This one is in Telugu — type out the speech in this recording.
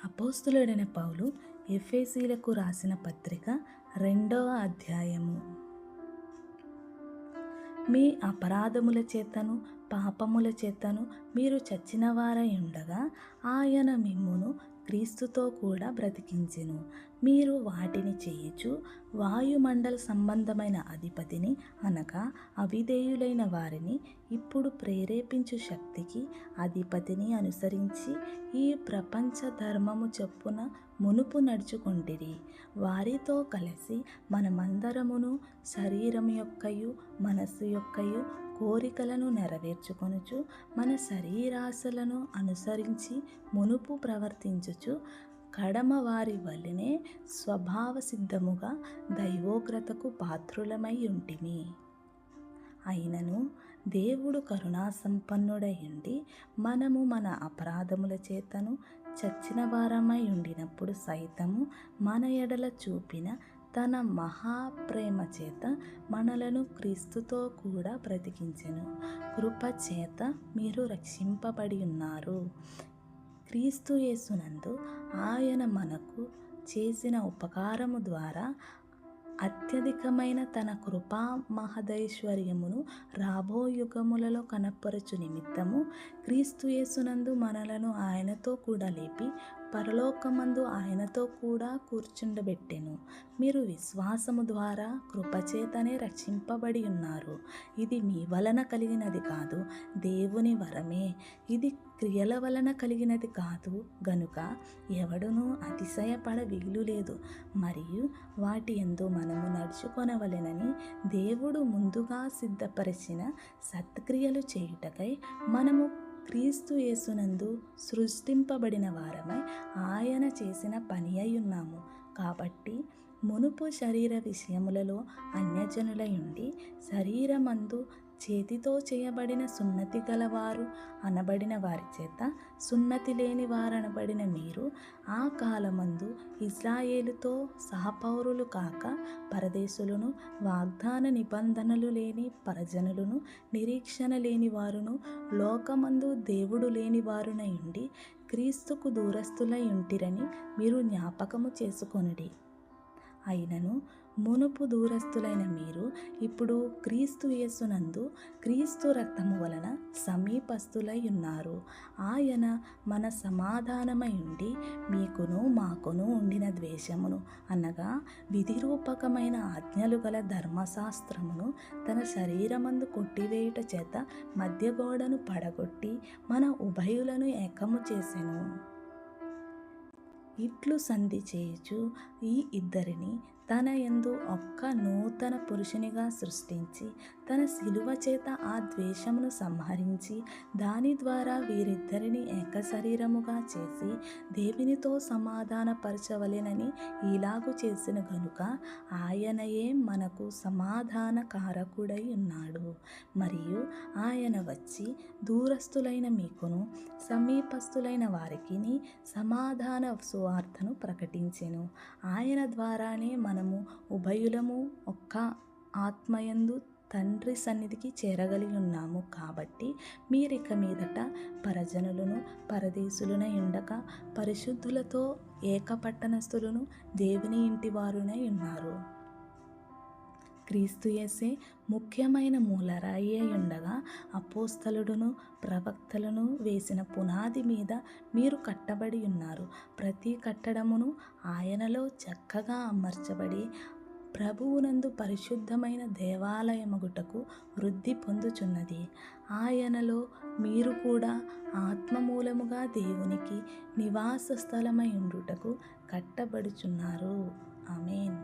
అపోస్తులుడైన పౌలు ఎఫెసీయులకు రాసిన పత్రిక 2వ అధ్యాయము. మీ అపరాధముల చేతను పాపముల చేతను మీరు చచ్చిన వారై ఉండగా ఆయన మిమ్మును క్రీస్తుతో కూడా బ్రతికించెను. మీరు వాటిని చేయుచు వాయుమండల సంబంధమైన అధిపతిని అనగా అవిధేయులైన వారిని ఇప్పుడు ప్రేరేపించు శక్తికి అధిపతిని అనుసరించి ఈ ప్రపంచ ధర్మము చొప్పున మునుపు నడుచుకొంటిరి. వారితో కలిసి మనమందరమును శరీరం యొక్కయు మనస్సు యొక్కయు కోరికలను నెరవేర్చుకొనుచు మన శరీరాశలను అనుసరించి మునుపు ప్రవర్తించుచు కడమ వారి వలెనే స్వభావ సిద్ధముగా దైవోగ్రతకు పాత్రులమై ఉంటిమి. అయినను దేవుడు కరుణా సంపన్నుడై ఉండి మనము మన అపరాధముల చేతను చచ్చిన వారమై ఉండినప్పుడు సైతము మన ఎడల చూపిన తన మహాప్రేమ చేత మనలను క్రీస్తుతో కూడా బ్రతికించెను. కృప చేత మీరు రక్షింపబడి ఉన్నారు. క్రీస్తు యేసునందు ఆయన మనకు చేసిన ఉపకారము ద్వారా అత్యధికమైన తన కృపా మహదైశ్వర్యమును రాబో యుగములలో కనపరచు నిమిత్తము క్రీస్తు యేసునందు మనలను ఆయనతో కూడా లేపి పరలోకమందు ఆయనతో కూడా కూర్చుండబెట్టెను. మీరు విశ్వాసము ద్వారా కృపచేతనే రక్షింపబడి ఉన్నారు. ఇది మీ వలన కలిగినది కాదు, దేవుని వరమే. ఇది క్రియల వలన కలిగినది కాదు గనుక ఎవడునూ అతిశయపడ వీలు లేదు. మరియు వాటి యందు మనము నడుచుకొనవలెనని దేవుడు ముందుగా సిద్ధపరిచిన సత్క్రియలు చేయుటకై మనము క్రీస్తు యేసునందు సృష్టింపబడిన వారమై ఆయన చేసిన పని అయి ఉన్నాము. కాబట్టి మునుపు శరీర విషయములలో అన్యజనులై ఉండి శరీరమందు చేతితో చేయబడిన సున్నతి గలవారు అనబడిన వారి చేత సున్నతి లేని వారనబడిన మీరు ఆ కాలమందు ఇజ్రాయేలుతో సహపౌరులు కాక పరదేశులను, వాగ్దాన నిబంధనలు లేని పరజనులను, నిరీక్షణ లేని వారును, లోకమందు దేవుడు లేని వారునై ఉండి క్రీస్తుకు దూరస్తులై ఉంటిరని మీరు జ్ఞాపకము చేసుకొనుడి. అయినను మునుపు దూరస్తులైన మీరు ఇప్పుడు క్రీస్తు యేసునందు క్రీస్తు రక్తము వలన సమీపస్తులై ఉన్నారు. ఆయన మన సమాధానమై ఉండి మీకును మాకును ఉండిన ద్వేషమును అనగా విధిరూపకమైన ఆజ్ఞలు గల ధర్మశాస్త్రమును తన శరీరమందు కొట్టివేయుట చేత మధ్య గోడను పడగొట్టి మన ఉభయులను ఏకము చేసెను. ఇట్లు సంధి చేయుచు ఈ ఇద్దరిని తన యందు ఒక్క నూతన పురుషునిగా సృష్టించి తన శిలువ చేత ఆ ద్వేషమును సంహరించి దాని ద్వారా వీరిద్దరిని ఏక శరీరముగా చేసి దేవునితో సమాధానపరచవలెనని ఇలాగు చేసిన గనుక ఆయనయే మనకు సమాధాన కారకుడై ఉన్నాడు. మరియు ఆయన వచ్చి దూరస్తులైన మీకును సమీపస్తులైన వారికిని సమాధాన సువార్తను ప్రకటించెను. ఆయన ద్వారానే మనము ఉభయులము ఒక్క ఆత్మయందు తండ్రి సన్నిధికి చేరగలిగి ఉన్నాము. కాబట్టి మీరిక మీదట పరజనులను పరదేశులనై ఉండక పరిశుద్ధులతో ఏకపట్టణస్థులను దేవుని ఇంటి వారునై ఉన్నారు. క్రీస్తు యేసే ముఖ్యమైన మూలరాయి అయి ఉండగా అపోస్తలుడును ప్రవక్తలను వేసిన పునాది మీద మీరు కట్టబడి ఉన్నారు. ప్రతి కట్టడమును ఆయనలో చక్కగా అమర్చబడి ప్రభువునందు పరిశుద్ధమైన దేవాలయమగుటకు వృద్ధి పొందుచున్నది. ఆయనలో మీరు కూడా ఆత్మ మూలముగా దేవునికి నివాస స్థలమై ఉండుటకు కట్టబడుచున్నారు. ఆమేన్.